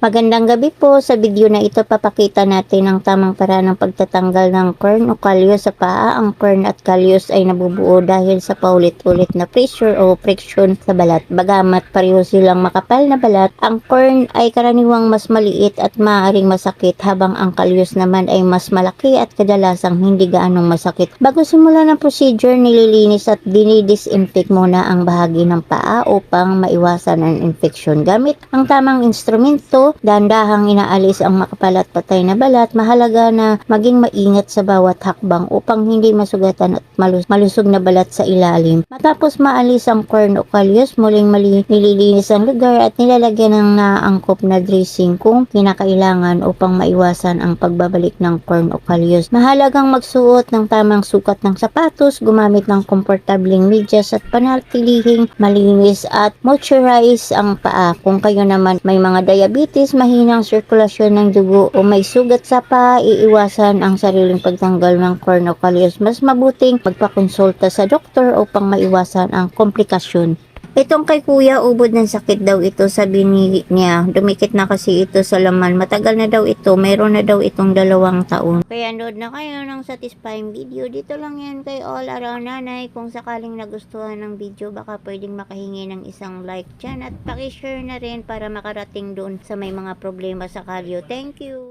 Magandang gabi po. Sa video na ito papakita natin ang tamang paraan ng pagtatanggal ng corn o kalyo sa paa. Ang corn at kalyos ay nabubuo dahil sa paulit-ulit na pressure o friction sa balat. Bagamat pareho silang makapal na balat, ang corn ay karaniwang mas maliit at maaaring masakit, habang ang kalyos naman ay mas malaki at kadalasang hindi gaanong masakit. Bago simulan ang procedure, nililinis at dinidisinfect muna ang bahagi ng paa upang maiwasan ang infection. Gamit ang tamang instrumento, dahan-dahang inaalis ang makapal at patay na balat. Mahalaga na maging maingat sa bawat hakbang upang hindi masugatan at malusog na balat sa ilalim. Matapos maalis ang corn o kalyos, muling nililinis ang lugar at nilalagyan ng naangkop na dressing kung kinakailangan upang maiwasan ang pagbabalik ng corn o kalyos. Mahalagang magsuot ng tamang sukat ng sapatos, gumamit ng komportableng medyas at panatilihing malinis at moisturize ang paa. Kung kayo naman may mga diabetes, mahinang sirkulasyon ng dugo o may sugat sa paa, iiwasan ang sariling pagtanggal ng corn o kalyos. Mas mabuting magpakonsulta sa doktor upang maiwasan ang komplikasyon. Itong kay kuya, ubod ng sakit daw ito, sabi niya. Dumikit na kasi ito sa laman. Matagal na daw ito. Mayroon na daw itong 2 taon. Kaya nood na kayo ng satisfying video. Dito lang yan kay All Around Nanay. Kung sakaling nagustuhan ng video, baka pwedeng makahingi ng isang like dyan. At pakishare na rin para makarating doon sa may mga problema sa kalyo. Thank you!